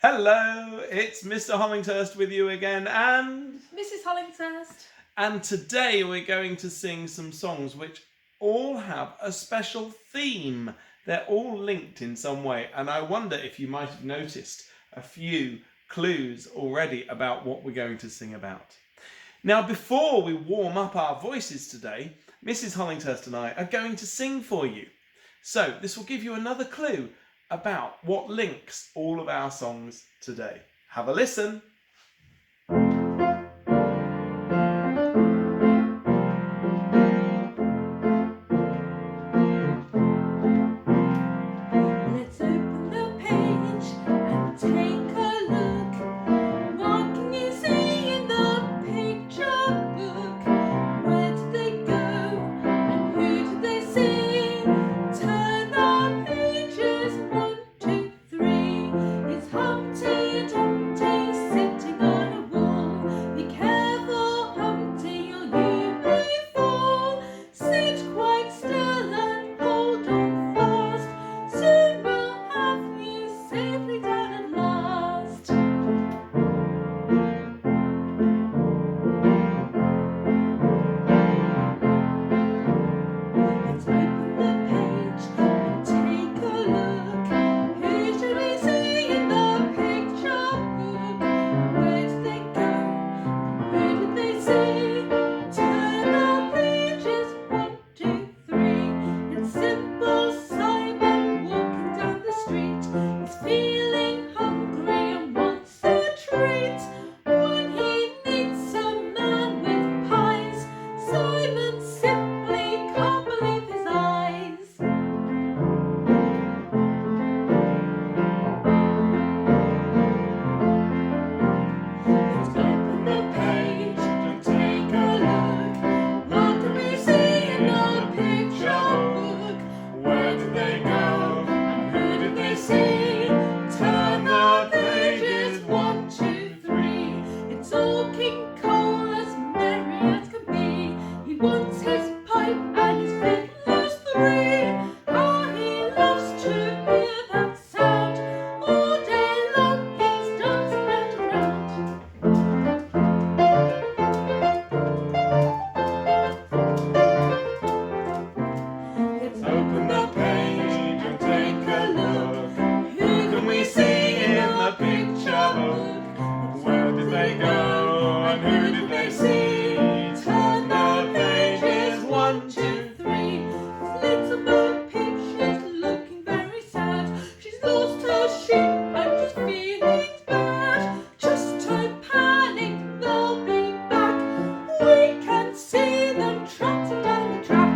Hello, it's Mr. Hollingsworth with you again, and Mrs. Hollingsworth. And today we're going to sing some songs which all have a special theme. They're all linked in some way, and I wonder if you might have noticed a few clues already about what we're going to sing about. Now, before we warm up our voices today, Mrs. Hollingsworth and I are going to sing for you. So this will give you another clue about what links all of our songs today. Have a listen. Let's open the page and take a look. What can you see in the picture book? Where did they go and who did they see? Turn the pages 1, 2, 3. It's Humpty Dumpty sitting on a wall. Be careful, Humpty, or you may fall. Sit quite still and hold on fast. Soon we'll have you safely down at last. Let's open the page and take a look. Who should we see in the picture book? Where did they go? Who did they see? Turn the pages 1, 2, 3. It's simple Simon walking down the street. He's feeling hungry and wants a treat. When he meets a man with pies, Simon simply can't believe his eyes. Let's open the page and take a look. What can we see in the picture book? Where did they go and who did they see? Turn the pages 1, 2, 3. It's all King Cole as merry as can be. He wants his pipe and his fiddlers 3. How he loves to hear that sound. All day long he's dancing round and round. Let's open the page and take a look. Who can we see in the picture book? Where did they go and who did they see? Turn the pages 1, 2, 3. Little Bo Peep, she's looking very sad. She's lost her sheep and she's feeling bad. Just don't panic, they'll be back. We can see them trotting down the track.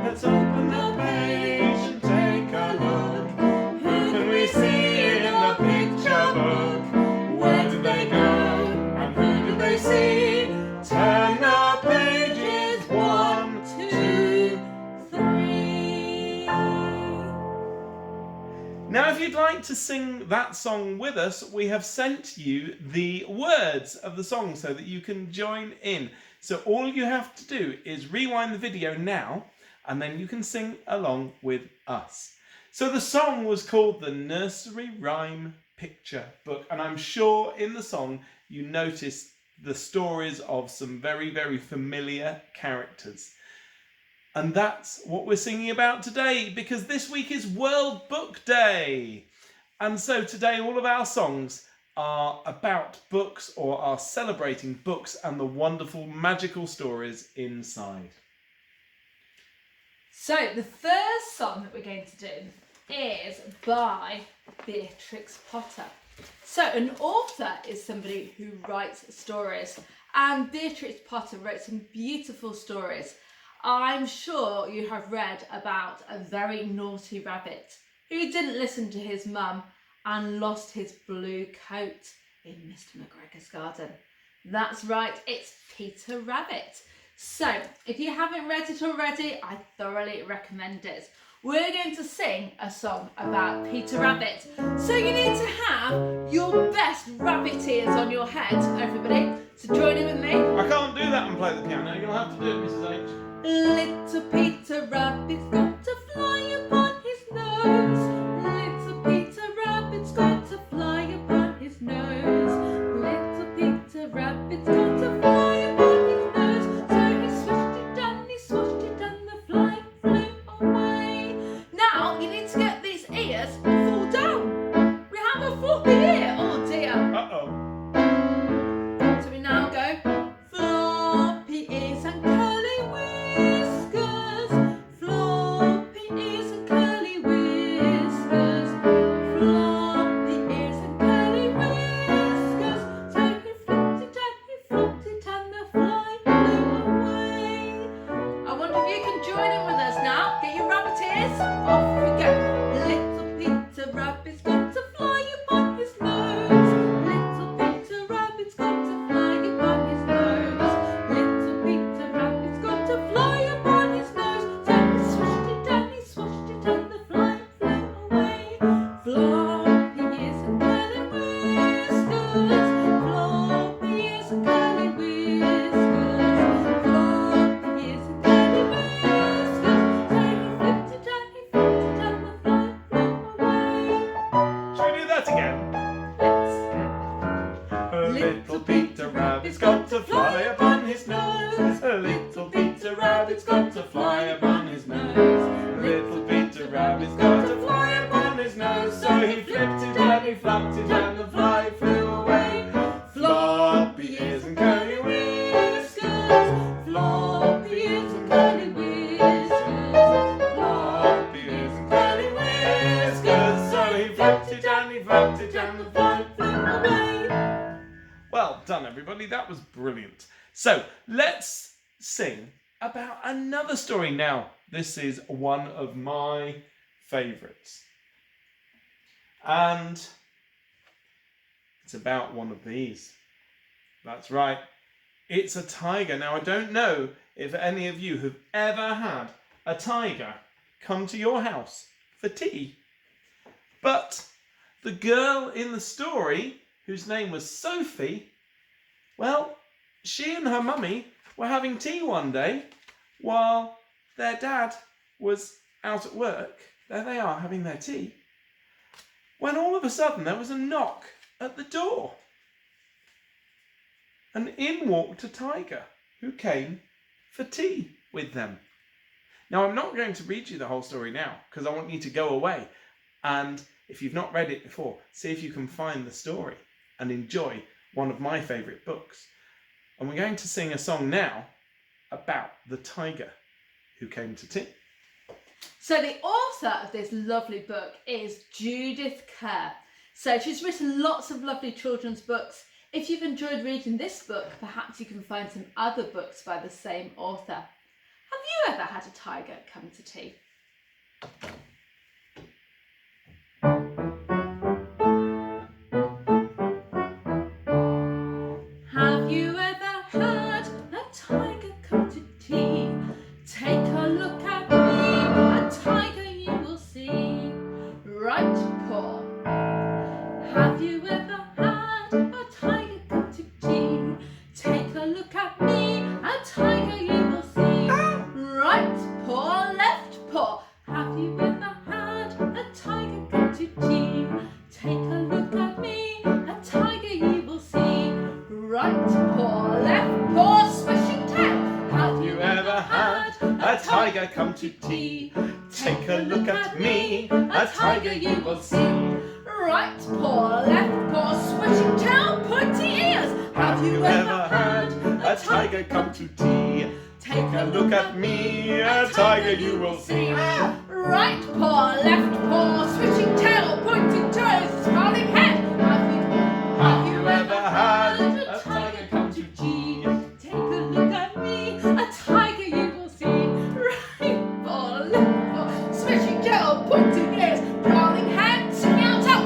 Let's open the page and take a look. Who can we see in the picture book? Where did they go and who did they see? Turn the pages 1, 2, 3. Now, if you'd like to sing that song with us, we have sent you the words of the song so that you can join in. So all you have to do is rewind the video now, and then you can sing along with us. So the song was called the Nursery Rhyme Picture Book, and I'm sure in the song you noticed the stories of some very, very familiar characters. And that's what we're singing about today, because this week is World Book Day. And so today all of our songs are about books or are celebrating books and the wonderful magical stories inside. So the first song that we're going to do is by Beatrix Potter. So an author is somebody who writes stories, and Beatrix Potter wrote some beautiful stories. I'm sure you have read about a very naughty rabbit who didn't listen to his mum and lost his blue coat in Mr. McGregor's garden. That's right, it's Peter Rabbit. So if you haven't read it already, I thoroughly recommend it. We're going to sing a song about Peter Rabbit. So you need to have your best rabbit ears on your head, everybody. So join in with me. I can't do that and play the piano. You'll have to do it, Mrs. H. Little Peter fly upon his nose. Little Peter Rabbit's got to fly upon his nose. Little Peter Rabbit's got to fly upon his nose. So he flipped it and he flapped it and the fly flew away. Floppy ears and curly whiskers, floppy ears and curly whiskers, floppy ears and curly whiskers. So he flipped it and he flapped it and the fly flew away. Well done, everybody. That was brilliant. So let's sing about another story now. This is one of my favourites. And it's about one of these. That's right. It's a tiger. Now, I don't know if any of you have ever had a tiger come to your house for tea. But the girl in the story, whose name was Sophie, well, she and her mummy were having tea one day while their dad was out at work. There they are having their tea. When all of a sudden there was a knock at the door. And in walked a tiger who came for tea with them. Now, I'm not going to read you the whole story now because I want you to go away and, if you've not read it before, see if you can find the story and enjoy one of my favourite books. And we're going to sing a song now about the tiger who came to tea. So the author of this lovely book is Judith Kerr. So she's written lots of lovely children's books. If you've enjoyed reading this book, perhaps you can find some other books by the same author. Have you ever had a tiger come to tea? Have you ever had a tiger come to tea? Take a look at me, a tiger you will see. Right paw. Have you ever had a tiger come to tea? Take a look at me, a tiger you will see. Right paw, left paw. Have you ever had a tiger come to tea? Take a look at me, a tiger you will see. Right paw, left paw, swishing tail. Have you ever had A tiger come to tea. Take a look at me, a tiger you will see. Right paw, left paw, swishing tail, pointy ears. Have you ever had a tiger come to tea? Take a look at me, a tiger you will see. Right paw, left paw, swishing tail, pointing toes, smiling head. Have you ever had a tiger come to tea? Take a look at me, a tiger you will see. Right paw, left paw, swishing tail, pointing ears, prowling head, singing out top.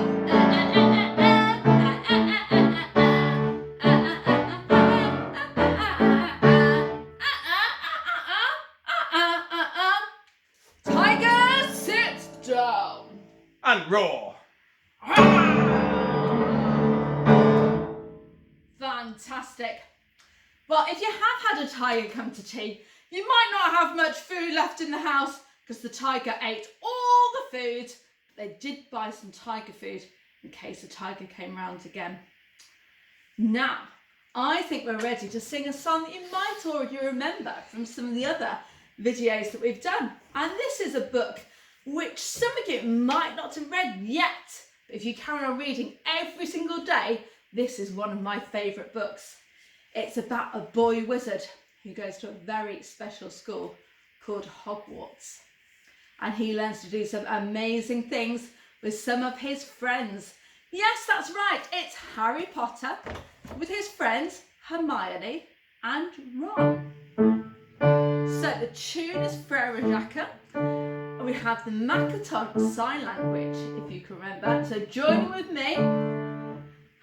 Tiger, sit down. And roar. Fantastic. Well, if you have had a tiger come to tea, you might not have much food left in the house because the tiger ate all the food. They did buy some tiger food in case the tiger came round again. Now, I think we're ready to sing a song that you might already remember from some of the other videos that we've done. And this is a book which some of you might not have read yet, but if you carry on reading every single day, this is one of my favourite books. It's about a boy wizard who goes to a very special school called Hogwarts. And he learns to do some amazing things with some of his friends. Yes, that's right, it's Harry Potter with his friends Hermione and Ron. So the tune is Frere Jacka. We have the Makaton sign language, if you can remember. So join with me.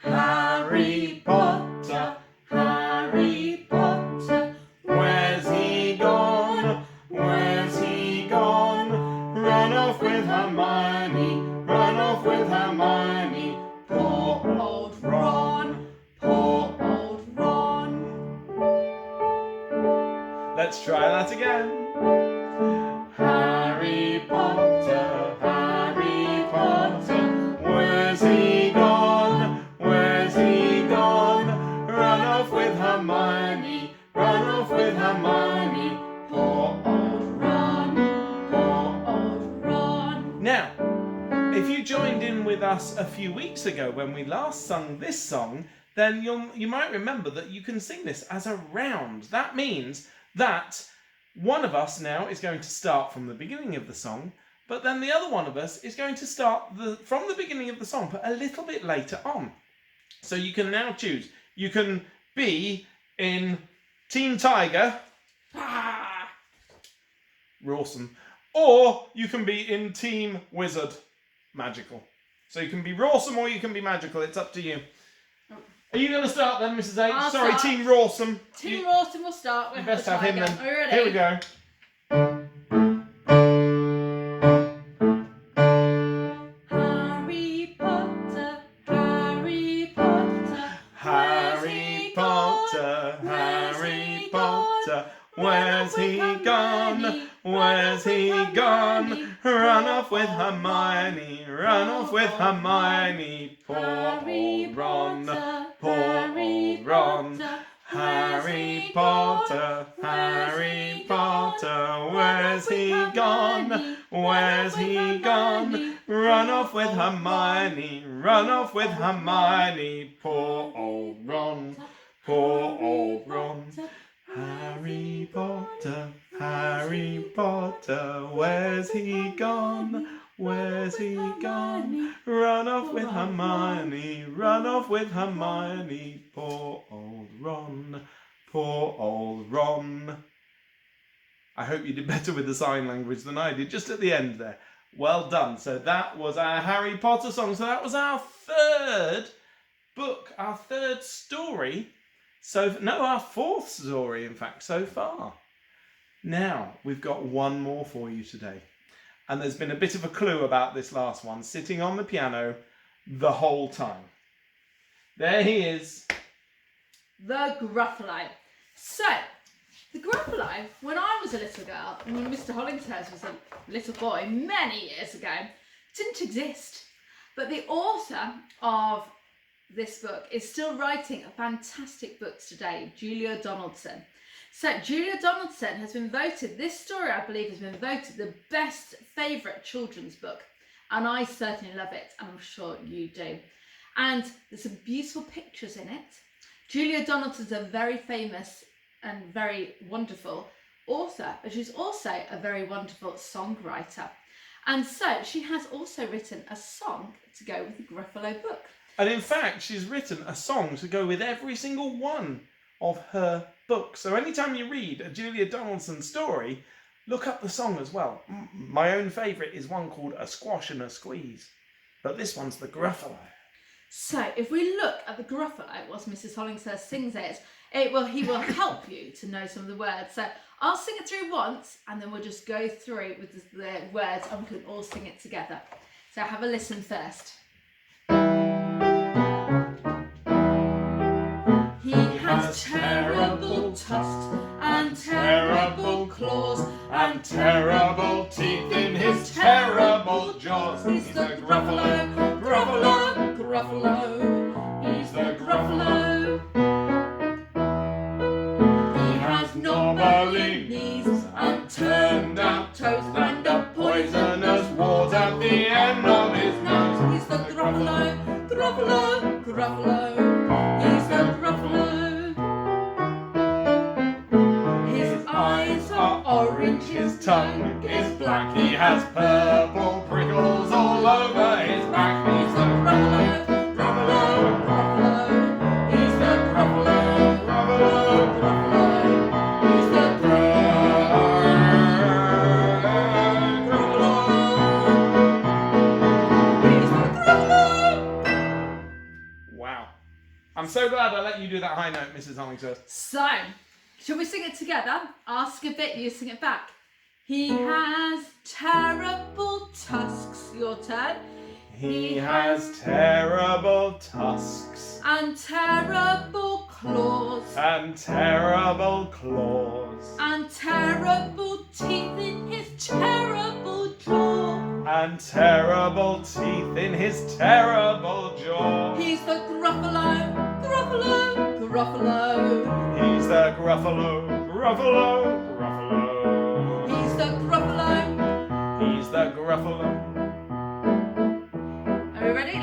Harry Potter, Harry Potter, where's he gone? Where's he gone? Run off with Hermione, run off with Hermione. Poor old Ron, poor old Ron. Let's try that again. Harry Potter, Harry Potter, where's he gone? Where's he gone? Run off with Hermione, us a few weeks ago when we last sung this song, then you might remember that you can sing this as a round. That means that one of us now is going to start from the beginning of the song, but then the other one of us is going to start from the beginning of the song, but a little bit later on. So you can now choose. You can be in Team Tiger, Rawson, or you can be in Team Wizard, Magical. So you can be Rawson or you can be Magical. It's up to you. Are you going to start then, Mrs. H? I'll Sorry, start. Team Rawson. Team Rawson will start. You best have him then. Are you ready? Here we go. Harry Potter, Harry Potter, Harry Potter, Harry Potter, where's he gone? Where's he gone? Run off with Hermione, run off with Hermione. Poor old Ron, poor old Ron. Harry Potter, Harry Potter, where's he gone? Where's he gone? Run off with Hermione, run off with Hermione. Poor old Ron, poor old Ron. Harry Potter, Harry Potter, where's he gone? Where's he gone? Run off with Hermione, run off with Hermione. Poor old Ron, poor old Ron. I hope you did better with the sign language than I did, just at the end there. Well done. So that was our Harry Potter song. So that was our third book, our third story. Our fourth story, in fact, so far. Now, we've got one more for you today. And there's been a bit of a clue about this last one, sitting on the piano the whole time. There he is. The Gruffalo. So, the Gruffalo, when I was a little girl, and when Mr. Hollingsworth was a little boy many years ago, didn't exist. But the author of this book is still writing fantastic books today, Julia Donaldson. So Julia Donaldson has been voted, this story I believe has been voted the best favourite children's book. And I certainly love it, and I'm sure you do. And there's some beautiful pictures in it. Julia Donaldson's a very famous and very wonderful author, but she's also a very wonderful songwriter. And so she has also written a song to go with the Gruffalo book. And in fact, she's written a song to go with every single one of her books. So anytime you read a Julia Donaldson story, look up the song as well. My own favourite is one called A Squash and a Squeeze. But this one's the Gruffalo. So if we look at the Gruffalo, whilst Mrs. Hollingsworth sings it, he will help you to know some of the words. So I'll sing it through once, and then we'll just go through with the words, and we can all sing it together. So have a listen first. He has terrible tusks and terrible claws and terrible teeth in his terrible jaws. He's the Gruffalo, Gruffalo, Gruffalo. He's the Gruffalo. He has knobbly knees and turned out toes and a poisonous wart at the end of his nose. He's the Gruffalo, Gruffalo, Gruffalo. He's the Gruffalo. His eyes are orange, his tongue is black. He has purple prickles all over his back. He's the Gruffalo, Gruffalo, Gruffalo. He's the Gruffalo, Gruffalo, Gruffalo. He's the Wow. I'm so glad I let you do that high note, Mrs. Hollingsworth. So, shall we sing it together? I'll sing a bit, you sing it back. He has terrible tusks, your turn. He has terrible tusks And terrible claws. and terrible claws And terrible teeth in his terrible jaw. and terrible teeth in his terrible jaw. He's the Gruffalo, Gruffalo, Gruffalo. He's the Gruffalo, Gruffalo, Gruffalo. He's the Gruffalo. He's the Gruffalo. Are we ready?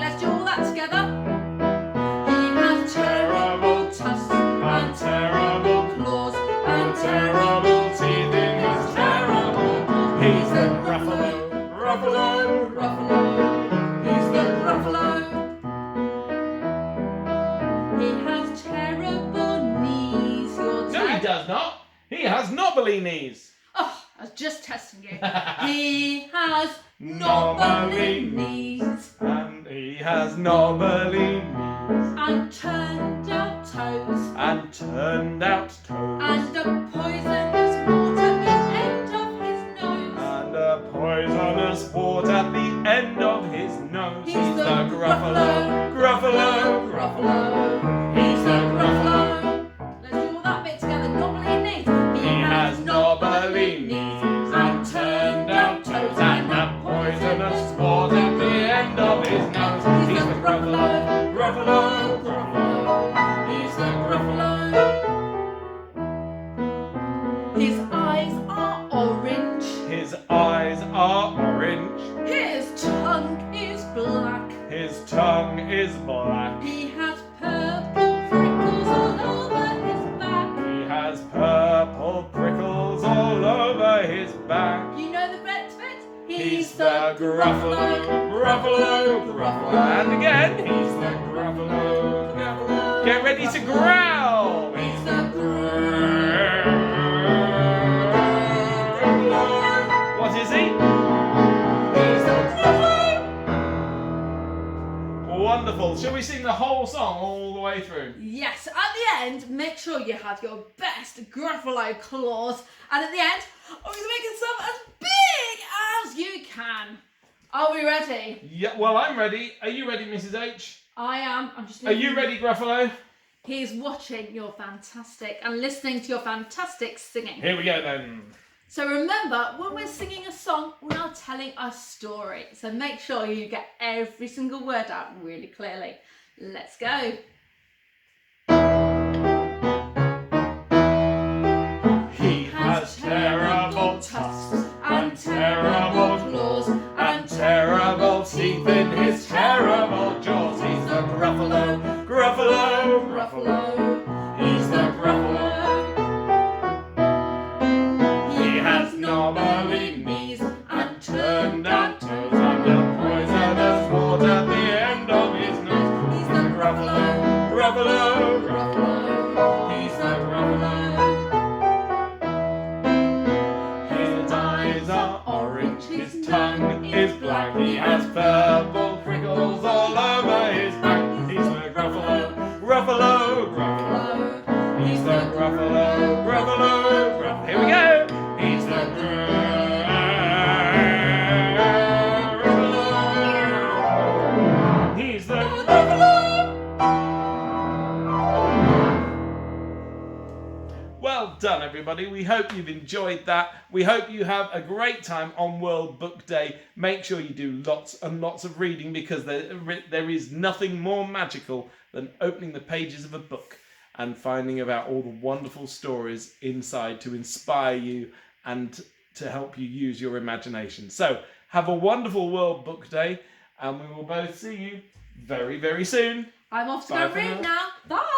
He has knobbly knees. Oh, I was just testing you. He has Knobbly knobbly knees And he has knobbly knees. and turned out toes And turned out toes. and a poisonous wart at the end of his nose. And a poisonous wart at the end of his nose. He's the the Gruffalo, Gruffalo, Gruffalo. He's the Gruffalo. Let's do all that bit together. Knobbly knees. He has knobbly knees and turned out toes and a poisonous wart at the end of his nose. He's the Gruffalo, Gruffalo, Gruffalo. He's the Gruffalo. His eyes are orange. His eyes are orange. His tongue is black. His tongue is black. He has purple prickles all over his back. He has purple prickles all over his back. You know the next bit? He's the Gruffalo, Gruffalo, Gruffalo. And again, he's the Gruffalo, Gruffalo. Get ready to growl. He's the What is he? He's the Gruffalo. Wonderful. Shall we sing the whole song all the way through? Yes, at the end, make sure you have your best Gruffalo claws. And at the end, I'm going to make yourself as big as you can. Are we ready? Yeah, well, I'm ready. Are you ready, Mrs. H? I am. I'm just. Are you ready, Gruffalo? He's watching your fantastic and listening to your fantastic singing. Here we go then. So remember, when we're singing a song, we are telling a story. So make sure you get every single word out really clearly. Let's go. He has terrible tusks and terrible claws and terrible teeth in his terrible jaws. He's the Gruffalo, Gruffalo, Gruffalo. He's the Gruffalo. He has knobbly knees and turned out toes and a poisonous wart at the end of his nose. He's the Gruffalo, Gruffalo, Gruffalo. He's the Gruffalo. His eyes are orange, his tongue is black. He has purple prickles all over his back. He's the Gruffalo, Gruffalo, Gruffalo. He's the Gruffalo, Gruffalo, Gruffalo. Here we go. He's the Gruffalo. He's the Gruffalo. Well done, everybody. We hope you've enjoyed that. We hope you have a great time on World Book Day. Make sure you do lots and lots of reading because there is nothing more magical than opening the pages of a book and finding about all the wonderful stories inside to inspire you and to help you use your imagination. So have a wonderful World Book Day and we will both see you very, very soon. I'm off to Bye go for read now. now. Bye.